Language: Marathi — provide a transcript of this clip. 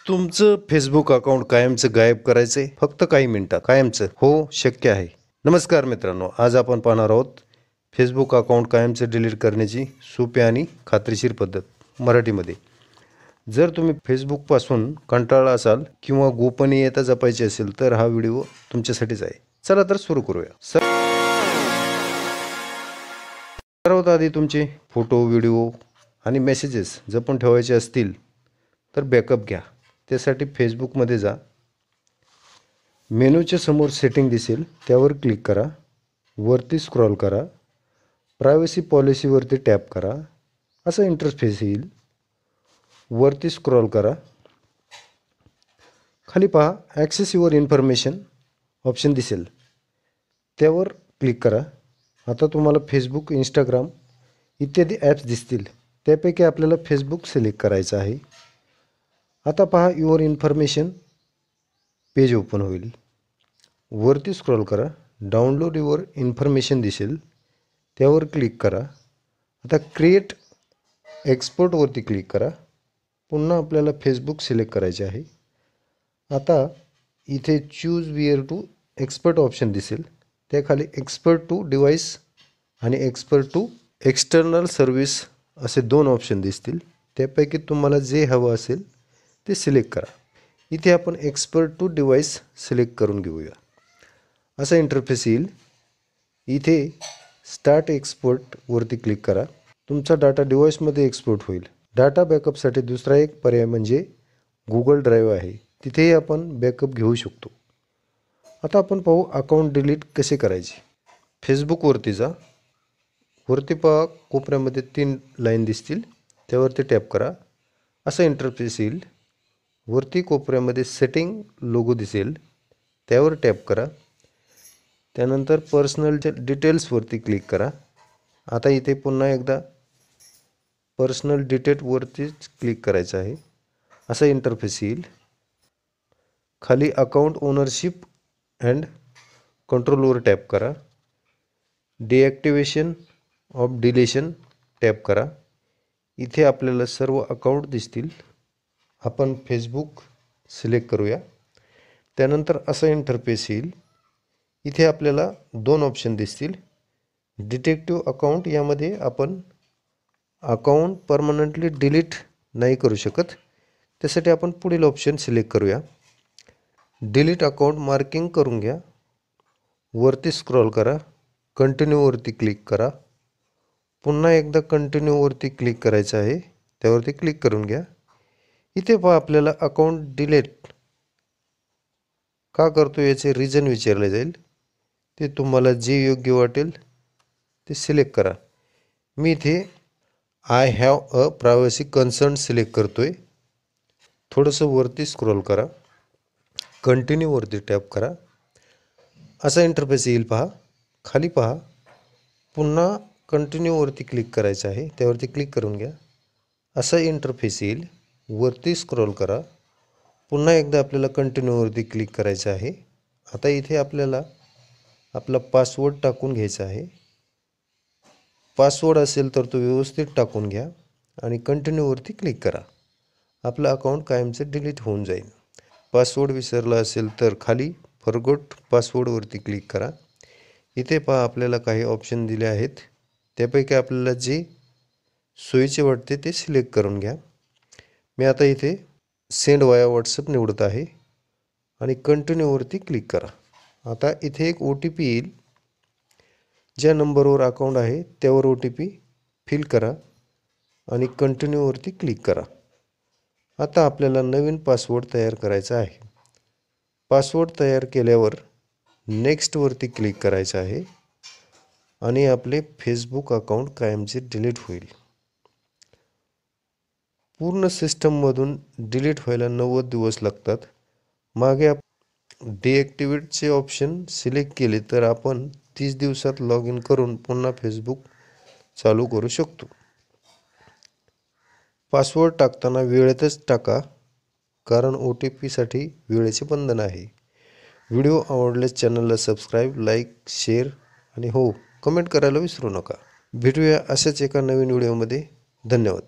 तुमचं फेसबुक अकाउंट कायमचं गायब करायचंय फक्त काही मिनिटात कायमचं हो शक्य आहे. नमस्कार मित्रांनो, आज आपण पाहणार आहोत फेसबुक अकाउंट कायमचं डिलीट करण्याची सोपी आणि खात्रीशीर पद्धत मराठीमध्ये. जर तुम्ही फेसबुकपासून कंटाळला असाल किंवा गोपनीयता जपायची असेल तर हा व्हिडिओ तुमच्यासाठीच आहे. चला तर सुरू करूया. सर्वात आधी तुमचे फोटो, व्हिडिओ आणि मेसेजेस जपून ठेवायचे असतील तर बॅकअप घ्या. त्यासाठी फेसबुकमध्ये जा. मेनूच्या समोर सेटिंग दिसेल त्यावर क्लिक करा. वरती स्क्रॉल करा. प्रायव्हसी पॉलिसीवरती टॅप करा. असा इंटरफेस येईल. वरती स्क्रॉल करा. खाली पहा ॲक्सेस युअर इन्फॉर्मेशन ऑप्शन दिसेल त्यावर क्लिक करा. आता तुम्हाला फेसबुक, इंस्टाग्राम इत्यादी ॲप्स दिसतील. त्यापैकी आपल्याला फेसबुक सिलेक्ट करायचं आहे. आता पहा युअर इन्फॉर्मेशन पेज ओपन होईल. वरती स्क्रॉल करा. डाउनलोड युअर इन्फॉर्मेशन दिसेल त्यावर क्लिक करा. आता क्रिएट एक्सपोर्टवरती क्लिक करा. पुन्हा आपल्याला फेसबुक सिलेक्ट करायचे आहे. आता इथे choose where to export option दिसेल. त्याखाली एक्सपोर्ट टू डिव्हाइस आणि एक्सपोर्ट टू एक्सटर्नल सर्व्हिस असे दोन ऑप्शन दिसतील. त्यापैकी तुम्हाला जे हवं असेल ते सिलेक्ट करा. इथे आपण एक्सपोर्ट टू डिव्हाइस सिलेक्ट करून घेऊया. असा इंटरफेस येईल. इथे स्टार्ट एक्सपोर्टवरती क्लिक करा. तुमचा डाटा डिव्हाइसमध्ये एक्सपोर्ट होईल. डाटा बॅकअपसाठी दुसरा एक पर्याय म्हणजे गुगल ड्राईव्ह आहे. तिथेही आपण बॅकअप घेऊ शकतो. आता आपण पाहू अकाउंट डिलीट कसे करायचे. फेसबुकवरती जा. वरती पहा कोपऱ्यामध्ये 3 लाईन दिसतील त्यावरती टॅप करा. असा इंटरफेस येईल. वरती कोपऱ्यामध्ये सेटिंग लोगो दिसेल त्यावर टॅप करा. त्यानंतर पर्सनल डिटेल्सवरती क्लिक करा. आता इथे पुन्हा एकदा पर्सनल डिटेल्सवरतीच क्लिक करायचं आहे. असा इंटरफेस येईल. खाली अकाउंट ओनरशिप अँड कंट्रोलवर टॅप करा. डिॲक्टिवेशन ऑफ डिलेशन टॅप करा. इथे आपल्याला सर्व अकाउंट दिसतील. आपण फेसबुक सिलेक्ट करूया. त्यानंतर असा इंटरफेस येईल. इथे आपल्याला 2 ऑप्शन दिसतील. डिटेक्टिव्ह अकाउंट यामध्ये आपण अकाउंट परमनंटली डिलीट नाही करू शकत. त्यासाठी आपण पुढील ऑप्शन सिलेक्ट करूया. डिलीट अकाउंट मार्किंग करून घ्या. वरती स्क्रॉल करा. कंटिन्यूवरती क्लिक करा. पुन्हा एकदा कंटिन्यूवरती क्लिक करायचं आहे. त्यावरती क्लिक करून घ्या. इथे पहा आपल्याला अकाउंट डिलीट का करतो याचे रिझन विचारले जाईल. ते तुम्हाला जे योग्य वाटेल ते सिलेक्ट करा. मी इथे I have a privacy concern select करतोय. थोडंसं वरती स्क्रॉल करा. कंटिन्यूवरती टॅप करा. असा इंटरफेस येईल पहा. खाली पहा पुन्हा कंटिन्यूवरती क्लिक करायचं आहे. त्यावरती क्लिक करून घ्या. असा इंटरफेस येईल. वरती स्क्रॉल करा. पुन्हा एकदा आपल्याला कंटिन्यूवरती क्लिक करायचं आहे. आता इथे आपल्याला आपला पासवर्ड टाकून घ्यायचा आहे. पासवर्ड असेल तर तो व्यवस्थित टाकून घ्या आणि कंटिन्यूवरती क्लिक करा. आपलं अकाउंट कायमचं डिलीट होऊन जाईल. पासवर्ड विसरला असेल तर खाली फॉरगॉट पासवर्डवरती क्लिक करा. इथे पहा आपल्याला काही ऑप्शन दिले आहेत. त्यापैकी आपल्याला जे सोयीचे वाटते ते सिलेक्ट करून घ्या. मी आता इथे सेंड वाया व्हॉट्सअप निवडत आहे आणि कंटिन्यूवरती क्लिक करा. आता इथे एक OTP येईल. ज्या नंबरवर अकाउंट आहे त्यावर OTP फिल करा आणि कंटिन्यूवरती क्लिक करा. आता आपल्याला नवीन पासवर्ड तयार करायचा आहे. पासवर्ड तयार केल्यावर नेक्स्टवरती क्लिक करायचं आहे आणि आपले फेसबुक अकाउंट कायमचे डिलीट होईल. पूर्ण सिस्टममधून डिलीट व्हायला 90 दिवस लागतात. मागे डिॲक्टिवेटचे ऑप्शन सिलेक्ट केले तर आपण 30 दिवसात लॉग इन करून पुन्हा फेसबुक चालू करू शकतो. पासवर्ड टाकताना वेळेतच टाका, कारण OTPसाठी वेळेचे बंधन आहे. व्हिडिओ आवडल्यास चॅनलला सबस्क्राईब, लाईक, शेअर आणि कमेंट करायला विसरू नका. भेटूया अशाच एका नवीन व्हिडिओमध्ये. धन्यवाद.